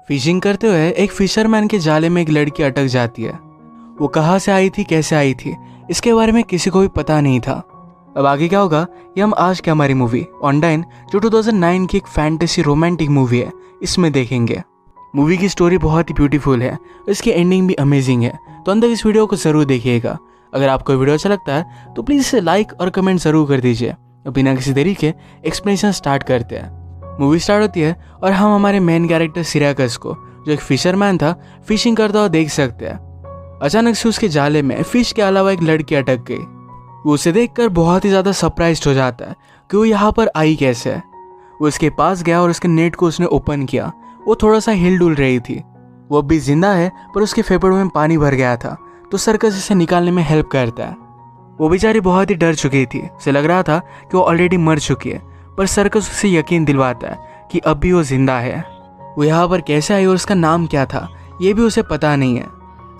Fishing करते हुए एक फिशरमैन के जाले में एक लड़की अटक जाती है। वो कहाँ से आई थी, कैसे आई थी, इसके बारे में किसी को भी पता नहीं था। अब आगे क्या होगा ये हम आज की हमारी मूवी ऑनडाइन, जो 2009 की एक फैंटेसी रोमांटिक मूवी है, इसमें देखेंगे। मूवी की स्टोरी बहुत ही ब्यूटीफुल है, इसकी एंडिंग भी अमेजिंग है, तो अंदर इस वीडियो को ज़रूर देखिएगा। अगर आपको वीडियो अच्छा लगता है तो प्लीज़ इसे लाइक और कमेंट ज़रूर कर दीजिए। बिना किसी देरी के एक्सप्लेनेशन स्टार्ट करते हैं। मूवी स्टार्ट होती है और हम हमारे मेन कैरेक्टर सिराकस को, जो एक फिशरमैन था, फिशिंग करता हुआ देख सकते हैं। अचानक से उसके जाले में फिश के अलावा एक लड़की अटक गई। वो उसे देखकर बहुत ही ज़्यादा सरप्राइज्ड हो जाता है कि वो यहाँ पर आई कैसे है। वो उसके पास गया और उसके नेट को उसने ओपन किया। वो थोड़ा सा हिल डुल रही थी। वो अब भी जिंदा है पर उसके फेफड़ों में पानी भर गया था, तो सर्कस इसे निकालने में हेल्प करता है। वो बेचारी बहुत ही डर चुकी थी, उसे लग रहा था कि वो ऑलरेडी मर चुकी है, पर सर्कस उसे यकीन दिलवाता है कि अब भी वो जिंदा है। वो यहाँ पर कैसे आई और उसका नाम क्या था ये भी उसे पता नहीं है।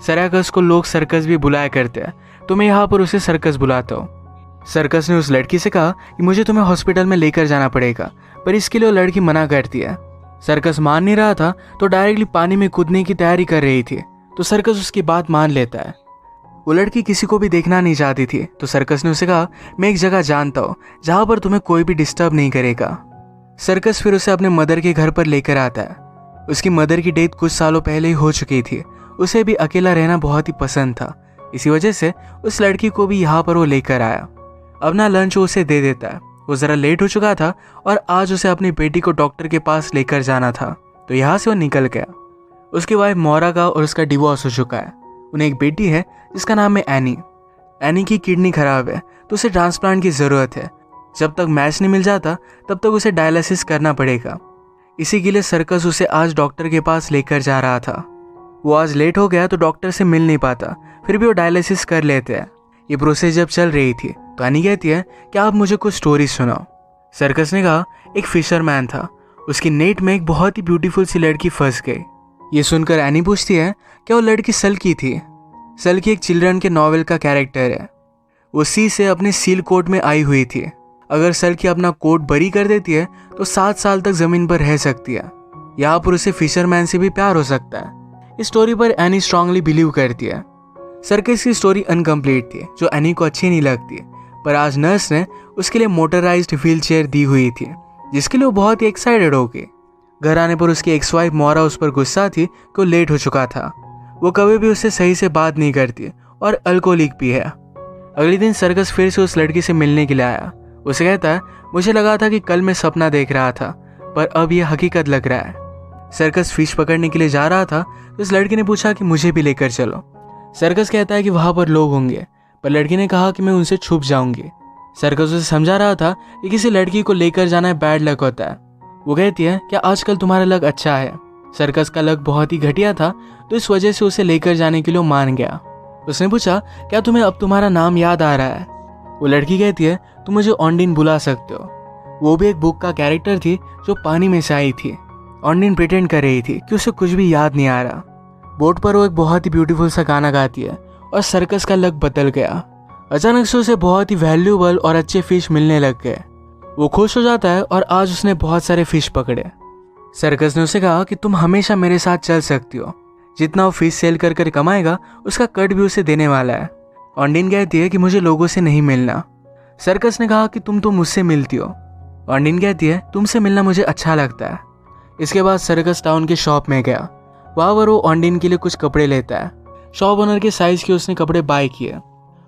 सिराकस को लोग सर्कस भी बुलाया करते हैं, तो मैं यहाँ पर उसे सर्कस बुलाता हूँ। सर्कस ने उस लड़की से कहा कि मुझे तुम्हें हॉस्पिटल में लेकर जाना पड़ेगा, पर इसके लिए वो लड़की मना करती है। सर्कस मान नहीं रहा था तो डायरेक्टली पानी में कूदने की तैयारी कर रही थी, तो सर्कस उसकी बात मान लेता है। वो लड़की किसी को भी देखना नहीं चाहती थी, तो सर्कस ने उसे कहा मैं एक जगह जानता हूँ जहाँ पर तुम्हें कोई भी डिस्टर्ब नहीं करेगा। सर्कस फिर उसे अपने मदर के घर पर लेकर आता है। उसकी मदर की डेथ कुछ सालों पहले ही हो चुकी थी। उसे भी अकेला रहना बहुत ही पसंद था, इसी वजह से उस लड़की को भी यहाँ पर वो लेकर आया। अपना लंच वो उसे दे देता है। वो ज़रा लेट हो चुका था और आज उसे अपनी बेटी को डॉक्टर के पास लेकर जाना था, तो यहाँ से वो निकल गया। उसकी वाइफ मोरा का और उसका डिवोर्स हो चुका है। उन्हें एक बेटी है जिसका नाम है एनी। एनी की किडनी खराब है, तो उसे ट्रांसप्लांट की ज़रूरत है। जब तक मैच नहीं मिल जाता तब तक उसे डायलिसिस करना पड़ेगा। इसी के लिए सर्कस उसे आज डॉक्टर के पास लेकर जा रहा था। वो आज लेट हो गया तो डॉक्टर से मिल नहीं पाता, फिर भी वो डायलिसिस कर लेते हैं। ये प्रोसेस जब चल रही थी तो एनी कहती है कि आप मुझे कुछ स्टोरी सुनाओ। सर्कस ने कहा एक फिशरमैन था, उसकी नेट में एक बहुत ही ब्यूटीफुल सी लड़की फंस गई। ये सुनकर एनी पूछती है क्या वो लड़की सल्की थी। सल्की एक चिल्ड्रन के नॉवेल का कैरेक्टर है। वो सी से अपने सील कोट में आई हुई थी। अगर सल्की अपना कोट बरी कर देती है तो 7 साल तक जमीन पर रह सकती है। यहाँ पर उसे फिशरमैन से भी प्यार हो सकता है। इस स्टोरी पर एनी स्ट्रांगली बिलीव करती है। सर्कस की स्टोरी अनकम्प्लीट थी, जो एनी को अच्छी नहीं लगती, पर आज नर्स ने उसके लिए मोटराइज्ड व्हील चेयर दी हुई थी, जिसके लिए वो बहुत ही एक्साइटेड हो गई। घर आने पर उसकी एक्स वाइफ मोरा उस पर गुस्सा थी कि वो लेट हो चुका था। वो कभी भी उससे सही से बात नहीं करती और अल्कोहलिक भी है। अगले दिन सर्कस फिर से उस लड़की से मिलने के लिए आया। उसे कहता है मुझे लगा था कि कल मैं सपना देख रहा था, पर अब यह हकीकत लग रहा है। सर्कस फिश पकड़ने के लिए जा रहा था तो इस लड़की ने पूछा कि मुझे भी लेकर चलो। सर्कस कहता है कि वहाँ पर लोग होंगे, पर लड़की ने कहा कि मैं उनसे छुप जाऊंगी। सर्कस उसे समझा रहा था कि किसी लड़की को लेकर जाना बैड लक होता है। वो कहती है क्या आजकल तुम्हारा लक अच्छा है। सर्कस का लक बहुत ही घटिया था, तो इस वजह से उसे लेकर जाने के लिए मान गया। उसने पूछा क्या तुम्हें अब तुम्हारा नाम याद आ रहा है। वो लड़की कहती है तुम मुझे ऑन्डिन बुला सकते हो। वो भी एक बुक का कैरेक्टर थी जो पानी में से आई थी। ऑन्डिन प्रिटेंड कर रही थी कि उसे कुछ भी याद नहीं आ रहा। बोट पर वो एक बहुत ही ब्यूटीफुल सा गाना गाती है और सर्कस का लक बदल गया। अचानक से उसे बहुत ही वैल्यूएबल और अच्छे फिश मिलने लग गए। वो खुश हो जाता है और आज उसने बहुत सारे फिश पकड़े। सर्कस ने उसे कहा कि तुम हमेशा मेरे साथ चल सकती हो। जितना वो फिश सेल कर कर कमाएगा उसका कट भी उसे देने वाला है। ऑन्डिन कहती है कि मुझे लोगों से नहीं मिलना। सर्कस ने कहा कि तुम तो मुझसे मिलती हो। ऑन्डिन कहती है तुमसे मिलना मुझे अच्छा लगता है। इसके बाद सर्कस टाउन के शॉप में गया। वहाँ पर वो ऑन्डिन के लिए कुछ कपड़े लेता है। शॉप ओनर के साइज़ के उसने कपड़े बाय किए।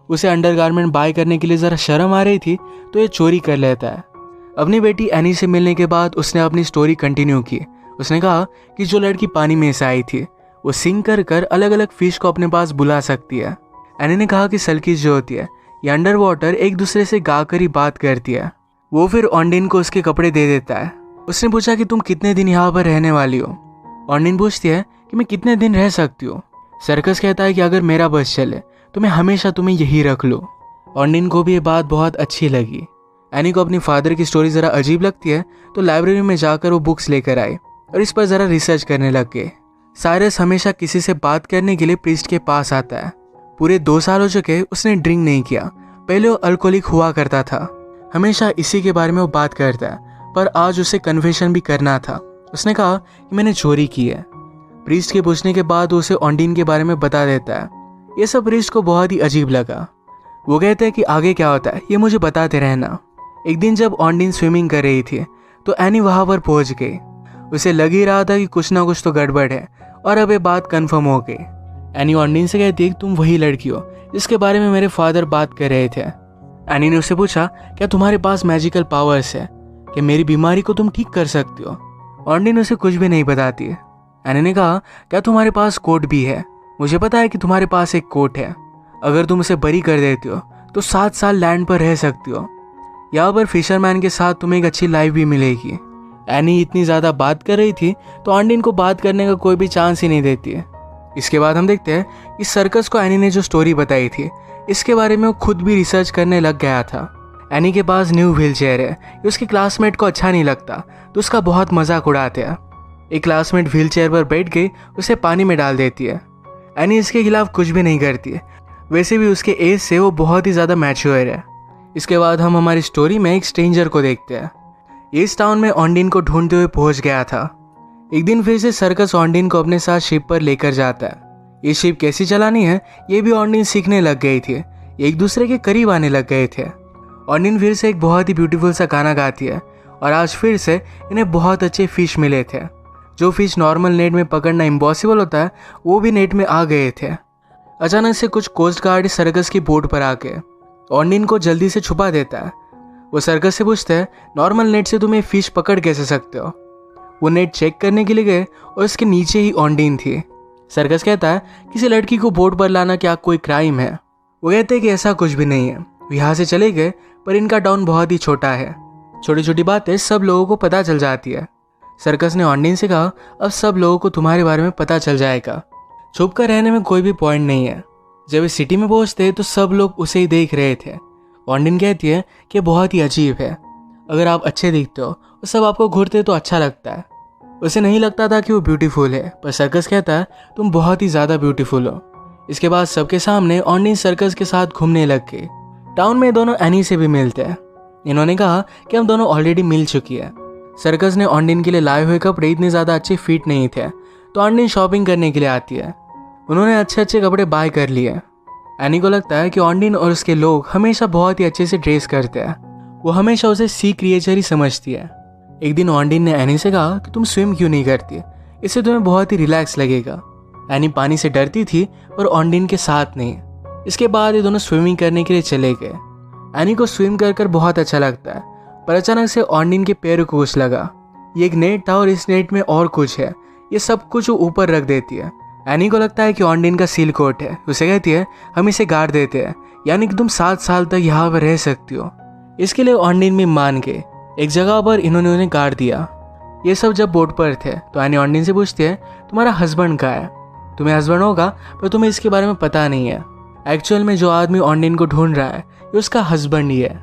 उसे अंडरगारमेंट बाय करने के लिए ज़रा शर्म आ रही थी, तो ये चोरी कर लेता है। अपनी बेटी एनी से मिलने के बाद उसने अपनी स्टोरी कंटिन्यू की। उसने कहा कि जो लड़की पानी में से आई थी वो सिंग कर कर अलग अलग फिश को अपने पास बुला सकती है। एनी ने कहा कि सल्की जो होती है ये अंडर वाटर एक दूसरे से गा कर ही बात करती है। वो फिर ऑन्डिन को उसके कपड़े दे देता है। उसने पूछा कि तुम कितने दिन यहाँ पर रहने वाली हो। ऑन्डिन पूछती है कि मैं कितने दिन रह सकती हूँ। सर्कस कहता है कि अगर मेरा बस चले तो मैं हमेशा तुम्हें यही रख लूँ। ऑन्डिन को भी ये बात बहुत अच्छी लगी। एनी को अपनी फादर की स्टोरी ज़रा अजीब लगती है, तो लाइब्रेरी में जाकर वो बुक्स लेकर आई और इस पर ज़रा रिसर्च करने लग गए। साइरस हमेशा किसी से बात करने के लिए प्रीस्ट के पास आता है। पूरे 2 साल हो चुके उसने ड्रिंक नहीं किया। पहले वो अल्कोहलिक हुआ करता था। हमेशा इसी के बारे में वो बात करता है, पर आज उसे कन्फेशन भी करना था। उसने कहा कि मैंने चोरी की है। प्रीस्ट के पूछने के बाद उसे ऑन्डिन के बारे में बता देता है। ये सब प्रीस्ट को बहुत ही अजीब लगा। वो कहते हैं कि आगे क्या होता है ये मुझे बताते रहना। एक दिन जब ऑन्डिन स्विमिंग कर रही थी तो एनी वहाँ पर पहुँच गई। उसे लग ही रहा था कि कुछ ना कुछ तो गड़बड़ है और अब ये बात कन्फर्म हो गई। एनी ऑन्डिन से कहती है कि तुम वही लड़की हो जिसके बारे में मेरे फादर बात कर रहे थे। एनी ने उससे पूछा क्या तुम्हारे पास मैजिकल पावर्स है कि मेरी बीमारी को तुम ठीक कर सकती हो। ऑन्डिन उसे कुछ भी नहीं बताती। एनी ने कहा क्या तुम्हारे पास कोट भी है। मुझे पता है कि तुम्हारे पास एक कोट है। अगर तुम उसे बरी कर देती हो तो 7 साल लैंड पर रह सकती हो। यहाँ पर फिशरमैन के साथ तुम्हें एक अच्छी लाइफ भी मिलेगी। एनी इतनी ज़्यादा बात कर रही थी तो ऑन्डिन को बात करने का कोई भी चांस ही नहीं देती है। इसके बाद हम देखते हैं इस सर्कस को एनी ने जो स्टोरी बताई थी इसके बारे में वो खुद भी रिसर्च करने लग गया था। एनी के पास न्यू व्हील चेयर है। ये उसके क्लासमेट को अच्छा नहीं लगता तो उसका बहुत मजाक उड़ाते हैं। एक क्लासमेट व्हील चेयर पर बैठ के उसे पानी में डाल देती है। एनी इसके खिलाफ कुछ भी नहीं करती है। वैसे भी उसके एज से वो बहुत ही ज़्यादा मैच्योर है। इसके बाद हम हमारी स्टोरी में एक स्ट्रेंजर को देखते हैं। इस टाउन में ऑन्डिन को ढूंढते हुए पहुंच गया था। एक दिन फिर से सर्कस ऑन्डिन को अपने साथ शिप पर लेकर जाता है। ये शिप कैसी चलानी है ये भी ऑन्डिन सीखने लग गई थी। एक दूसरे के करीब आने लग गए थे। ऑन्डिन फिर से एक बहुत ही ब्यूटीफुल सा गाना गाती है और आज फिर से इन्हें बहुत अच्छे फिश मिले थे। जो फिश नॉर्मल नेट में पकड़ना इम्पॉसिबल होता है वो भी नेट में आ गए थे। अचानक से कुछ कोस्ट गार्ड सर्कस की बोट पर आके ऑन्डिन को जल्दी से छुपा देता है। वो सर्कस से पूछते हैं नॉर्मल नेट से तुम फिश पकड़ कैसे सकते हो। वो नेट चेक करने के लिए गए और उसके नीचे ही ऑन्डिन थी। सर्कस कहता है किसी लड़की को बोट पर लाना क्या कोई क्राइम है। वो कहते हैं कि ऐसा कुछ भी नहीं है। वो यहाँ से चले गए पर इनका टाउन बहुत ही छोटा है। छोटी छोटी बातें सब लोगों को पता चल जाती है। सर्कस ने ऑन्डिन से कहा अब सब लोगों को तुम्हारे बारे में पता चल जाएगा। छुप कर रहने में कोई भी पॉइंट नहीं है। जब इस सिटी में पहुंचते तो सब लोग उसे ही देख रहे थे। ऑन्डिन कहती है कि बहुत ही अजीब है। अगर आप अच्छे दिखते हो और सब आपको घूरते तो अच्छा लगता है। उसे नहीं लगता था कि वो ब्यूटीफुल है पर सर्कस कहता है तुम बहुत ही ज़्यादा ब्यूटीफुल हो। इसके बाद सबके सामने ऑन्डिन सर्कस के साथ घूमने लग गई। टाउन में दोनों एनी से भी मिलते हैं। इन्होंने कहा कि हम दोनों ऑलरेडी मिल चुकी है। सर्कस ने ऑन्डिन के लिए लाए हुए कपड़े इतने ज़्यादा अच्छे फिट नहीं थे तो ऑन्डिन शॉपिंग करने के लिए आती है। उन्होंने अच्छे अच्छे कपड़े बाय कर लिए। एनी को लगता है कि ऑन्डिन और उसके लोग हमेशा बहुत ही अच्छे से ड्रेस करते हैं। वो हमेशा उसे सी क्रिएचर ही समझती है। एक दिन ऑन्डिन ने एनी से कहा कि तुम स्विम क्यों नहीं करती, इससे तुम्हें बहुत ही रिलैक्स लगेगा। एनी पानी से डरती थी पर ऑन्डिन के साथ नहीं। इसके बाद ये दोनों स्विमिंग करने के लिए चले गए। एनी को स्विम कर कर बहुत अच्छा लगता है पर अचानक से ऑन्डिन के पैरों को कुछ लगा। ये एक नेट था और इस नेट में और कुछ है। ये सब कुछ वो ऊपर रख देती है। एनी को लगता है कि ऑन्डिन का सील कोट है। उसे कहती है हम इसे गाड़ देते हैं यानी कि तुम 7 साल तक यहाँ पर रह सकती हो। इसके लिए ऑन्डिन भी मान गए। एक जगह पर इन्होंने उन्हें गाड़ दिया। ये सब जब बोट पर थे तो एनी ऑन्डिन से पूछती है तुम्हारा हस्बैंड कहाँ है। तुम्हें हस्बैंड होगा पर तुम्हें इसके बारे में पता नहीं है। एक्चुअल में जो आदमी ऑन्डिन को ढूंढ रहा है ये उसका हस्बैंड ही है।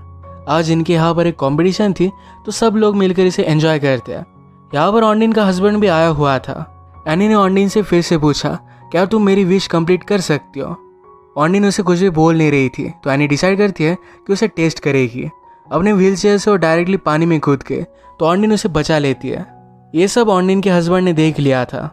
आज इनके यहाँ पर एक कॉम्पिटिशन थी तो सब लोग मिलकर इसे एंजॉय करते हैं। यहाँ पर ऑन्डिन का हस्बैंड भी आया हुआ था। एनी ने ऑन्डिन से फिर से पूछा क्या तुम मेरी विश कंप्लीट कर सकती हो। ऑन्डिन उसे कुछ भी बोल नहीं रही थी तो एनी डिसाइड करती है कि उसे टेस्ट करेगी। अपने व्हील चेयर से वो डायरेक्टली पानी में कूद के तो ऑन्डिन उसे बचा लेती है। ये सब ऑन्डिन के हस्बैंड ने देख लिया था।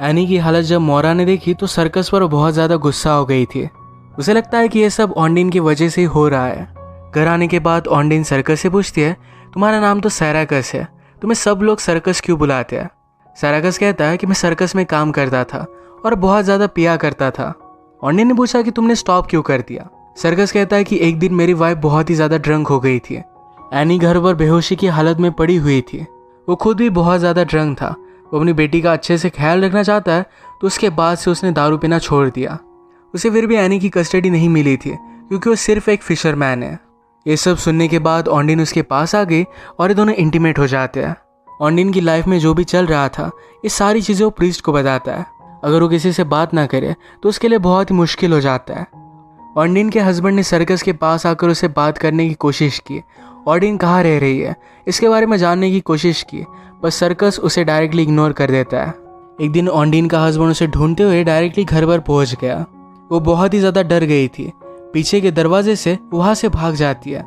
एनी की हालत जब मोरा ने देखी तो सर्कस पर वो बहुत ज़्यादा गुस्सा हो गई थी। उसे लगता है कि ये सब ऑन्डिन की वजह से ही हो रहा है। घर आने के बाद ऑन्डिन सर्कस से पूछती है तुम्हारा नाम तो सैराकस है, तुम्हें सब लोग सर्कस क्यों बुलाते हैं। सैराकस कहता है कि मैं सर्कस में काम करता था और बहुत ज़्यादा पिया करता था। ऑन्डिन ने पूछा कि तुमने स्टॉप क्यों कर दिया। सर्कस कहता है कि एक दिन मेरी वाइफ बहुत ही ज़्यादा ड्रंक हो गई थी। एनी घर पर बेहोशी की हालत में पड़ी हुई थी। वो खुद भी बहुत ज़्यादा ड्रंक था। वो अपनी बेटी का अच्छे से ख्याल रखना चाहता है तो उसके बाद से उसने दारू पीना छोड़ दिया। उसे फिर भी एनी की कस्टडी नहीं मिली थी क्योंकि वो सिर्फ एक फिशरमैन है। ये सब सुनने के बाद ऑन्डिन उसके पास आ गई और ये दोनों इंटीमेट हो जाते हैं। ऑन्डिन की लाइफ में जो भी चल रहा था ये सारी चीज़ें वो प्रीस्ट को बताता है। अगर वो किसी से बात ना करे तो उसके लिए बहुत ही मुश्किल हो जाता है। ऑन्डिन के हस्बैंड ने सर्कस के पास आकर उसे बात करने की कोशिश की। ऑन्डिन कहाँ रह रही है इसके बारे में जानने की कोशिश की पर सर्कस उसे डायरेक्टली इग्नोर कर देता है। एक दिन ऑन्डिन का हस्बैंड उसे ढूंढते हुए डायरेक्टली घर पर पहुंच गया। वो बहुत ही ज़्यादा डर गई थी। पीछे के दरवाजे से वहाँ से भाग जाती है।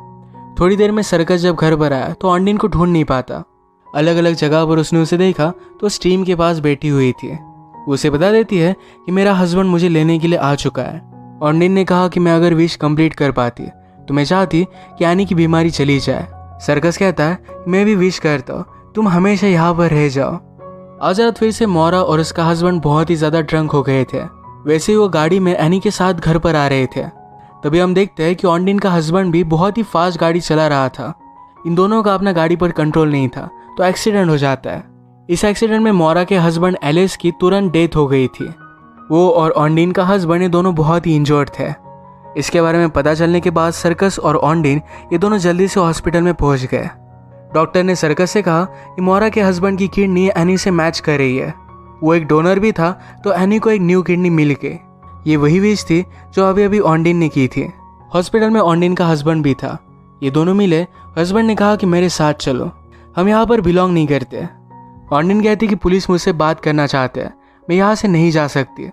थोड़ी देर में सर्कस जब घर पर आया तो ऑन्डिन को ढूंढ नहीं पाता। अलग अलग जगह पर उसने उसे देखा तो स्ट्रीम के पास बैठी हुई थी। वो उसे बता देती है कि मेरा हस्बैंड मुझे लेने के लिए आ चुका है। ऑन्डिन ने कहा कि मैं अगर विश कंप्लीट कर पाती तो मैं चाहती कि एनी की बीमारी चली जाए। सर्कस कहता है मैं भी विश करता हूँ तुम हमेशा यहाँ पर रह जाओ। आज रात फिर से मोरा और उसका हस्बैंड बहुत ही ज़्यादा ड्रंक हो गए थे। वैसे ही वो गाड़ी में एनी के साथ घर पर आ रहे थे। तभी हम देखते हैं कि ऑन्डिन का हस्बैंड भी बहुत ही फास्ट गाड़ी चला रहा था। इन दोनों का अपना गाड़ी पर कंट्रोल नहीं था तो एक्सीडेंट हो जाता है। इस एक्सीडेंट में मोरा के हस्बैंड एलिस की तुरंत डेथ हो गई थी। वो और ऑन्डिन का हस्बैंड ये दोनों बहुत ही इंजर्ड थे। इसके बारे में पता चलने के बाद सर्कस और ऑन्डिन ये दोनों जल्दी से हॉस्पिटल में पहुंच गए। डॉक्टर ने सर्कस से कहा कि मोरा के हस्बैंड की किडनी एनी से मैच कर रही है। वो एक डोनर भी था तो एनी को एक न्यू किडनी मिल गई। ये वही विश थी जो अभी अभी ऑन्डिन ने की थी। हॉस्पिटल में ऑन्डिन का हस्बैंड भी था। ये दोनों मिले। हस्बैंड ने कहा कि मेरे साथ चलो, हम यहाँ पर बिलोंग नहीं करते। ऑन्डिन कहती कि पुलिस मुझसे बात करना चाहते हैं, मैं यहाँ से नहीं जा सकती।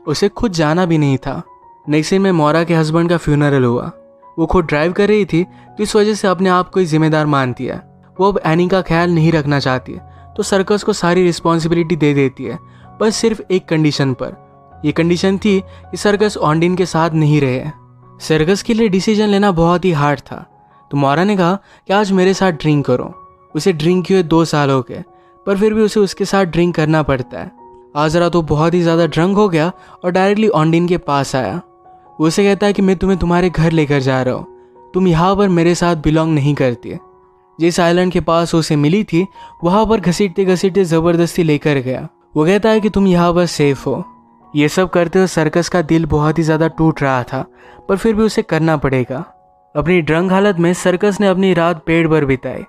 उसे खुद जाना भी नहीं था। नेक्स्ट सीन में मोरा के हस्बैंड का फ्यूनरल हुआ। वो खुद ड्राइव कर रही थी तो इस वजह से अपने आप को ही जिम्मेदार मानती है। वो अब एनी का ख्याल नहीं रखना चाहती तो सर्कस को सारी रिस्पॉन्सिबिलिटी दे देती है, बस सिर्फ एक कंडीशन पर। यह कंडीशन थी कि सर्कस ऑन्डिन के साथ नहीं रहे। सर्कस के लिए डिसीजन लेना बहुत ही हार्ड था तो मोरा ने कहा कि आज मेरे साथ ड्रिंक करो। उसे ड्रिंक किए 2 साल हो गए पर फिर भी उसे उसके साथ ड्रिंक करना पड़ता है। आज रात वो बहुत ही ज़्यादा ड्रंक हो गया और डायरेक्टली ऑन्डिन के पास आया। वो उसे कहता है कि मैं तुम्हें तुम्हारे घर लेकर जा रहा हूँ, तुम यहाँ पर मेरे साथ बिलोंग नहीं करती। जिस आइलैंड के पास उसे मिली थी वहाँ पर घसीटते घसीटते ज़बरदस्ती लेकर गया। वो कहता है कि तुम यहाँ पर सेफ हो। ये सब करते हुए सर्कस का दिल बहुत ही ज़्यादा टूट रहा था पर फिर भी उसे करना पड़ेगा। अपनी ड्रंक हालत में सर्कस ने अपनी रात पेड़ पर बिताई।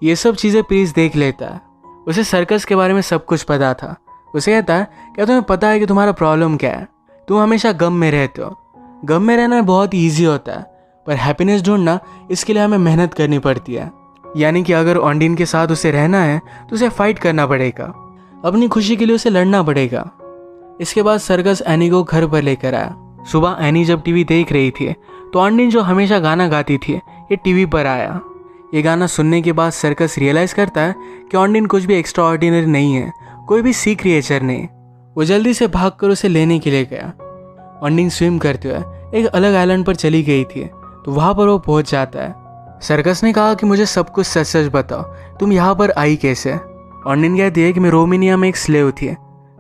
ये सब चीज़ें प्रीस देख लेता है। उसे सर्कस के बारे में सब कुछ पता था। उसे कहता है क्या तुम्हें पता है कि तुम्हारा प्रॉब्लम क्या है? तुम हमेशा गम में रहते हो। गम में रहना बहुत ईजी होता है पर हैप्पीनेस ढूंढना इसके लिए हमें मेहनत करनी पड़ती है। यानी कि अगर ऑन्डिन के साथ उसे रहना है तो उसे फाइट करना पड़ेगा, अपनी खुशी के लिए उसे लड़ना पड़ेगा। इसके बाद सर्कस एनी को घर पर लेकर आया। सुबह एनी जब टीवी देख रही थी तो ऑन्डिन जो हमेशा गाना गाती थी ये टीवी पर आया। ये गाना सुनने के बाद सर्कस रियलाइज़ करता है कि ऑन्डिन कुछ भी एक्स्ट्रा ऑर्डिनरी नहीं है, कोई भी सी क्रिएचर नहीं। वो जल्दी से भागकर उसे लेने के लिए गया। ऑन्डिन स्विम करते हुए एक अलग आइलैंड पर चली गई थी तो वहाँ पर वो पहुँच जाता है। सर्कस ने कहा कि मुझे सब कुछ सच सच बताओ, तुम यहाँ पर आई कैसे? ऑन्डिन कहती है कि मैं रोमानिया में एक स्लेव थी।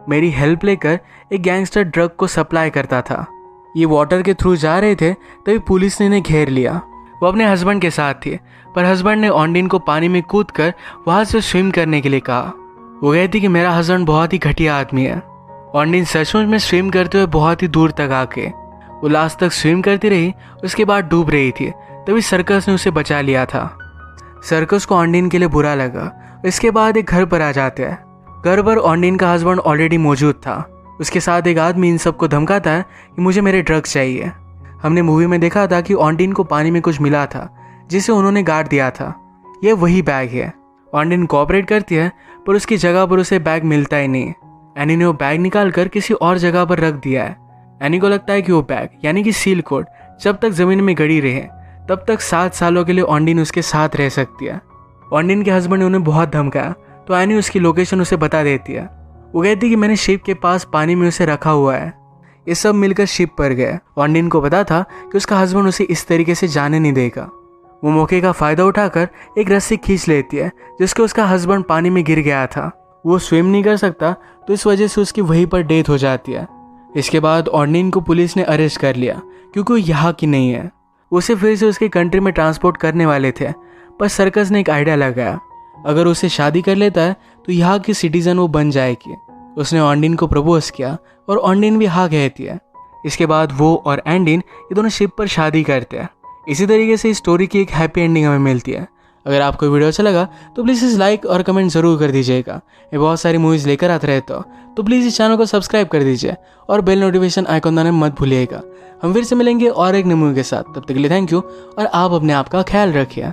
मेरी हेल्प लेकर एक गैंगस्टर ड्रग को सप्लाई करता था। ये वाटर के थ्रू जा रहे थे तभी पुलिस ने इन्हें घेर लिया। वो अपने हस्बैंड के साथ थी पर हस्बैंड ने ऑन्डिन को पानी में कूदकर वहाँ से स्विम करने के लिए कहा। वो कहती कि मेरा हस्बैंड बहुत ही घटिया आदमी है। ऑन्डिन सचमुच में स्विम करते हुए बहुत ही दूर तक आके वो लास्ट तक स्विम करती रही। उसके बाद डूब रही थी तभी सर्कस ने उसे बचा लिया था। सर्कस को ऑन्डिन के लिए बुरा लगा। इसके बाद एक घर पर आ जाते हैं। घर पर ऑन्डिन का हस्बैंड ऑलरेडी मौजूद था। उसके साथ एक आदमी इन सबको धमकाता है कि मुझे मेरे ड्रग्स चाहिए। हमने मूवी में देखा था कि ऑन्डिन को पानी में कुछ मिला था जिसे उन्होंने गाड़ दिया था। यह वही बैग है। ऑन्डिन कोऑपरेट करती है पर उसकी जगह पर उसे बैग मिलता ही नहीं। एनी ने वो बैग निकाल कर किसी और जगह पर रख दिया है। एनी को लगता है कि वो बैग यानी कि सील कोड जब तक ज़मीन में गड़ी रहे तब तक 7 सालों के लिए ऑन्डिन उसके साथ रह सकती है। ऑन्डिन के हस्बैंड ने उन्हें बहुत धमकाया तो एनी उसकी लोकेशन उसे बता देती है। वो कहती है कि मैंने शिप के पास पानी में उसे रखा हुआ है। ये सब मिलकर शिप पर गए। ऑन्डिन को पता था कि उसका हस्बैंड उसे इस तरीके से जाने नहीं देगा। वो मौके का फ़ायदा उठाकर एक रस्सी खींच लेती है जिसके उसका हस्बैंड पानी में गिर गया था। वो स्विम नहीं कर सकता तो इस वजह से उसकी वहीं पर डेथ हो जाती है। इसके बाद ऑन्डिन को पुलिस ने अरेस्ट कर लिया क्योंकि वो यहाँ की नहीं है। उसे फिर से उसके कंट्री में ट्रांसपोर्ट करने वाले थे पर सर्कस ने एक आइडिया लगाया, अगर उसे शादी कर लेता है तो यहाँ की सिटीजन वो बन जाएगी। उसने ऑन्डिन को प्रपोज किया और ऑन्डिन भी हाँ कहती है। इसके बाद वो और एंडिन ये दोनों शिप पर शादी करते हैं। इसी तरीके से इस स्टोरी की एक हैप्पी एंडिंग हमें मिलती है। अगर आपको वीडियो अच्छा लगा तो प्लीज़ इस लाइक और कमेंट ज़रूर कर दीजिएगा। मैं बहुत सारी मूवीज़ लेकर आते रहता हूँ तो प्लीज़ इस चैनल को सब्सक्राइब कर दीजिए और बेल नोटिफिकेशन आइकन दबाना मत भूलिएगा। हम फिर से मिलेंगे और एक नई मूवी के साथ। तब तक के लिए थैंक यू और आप अपने आप का ख्याल रखिए।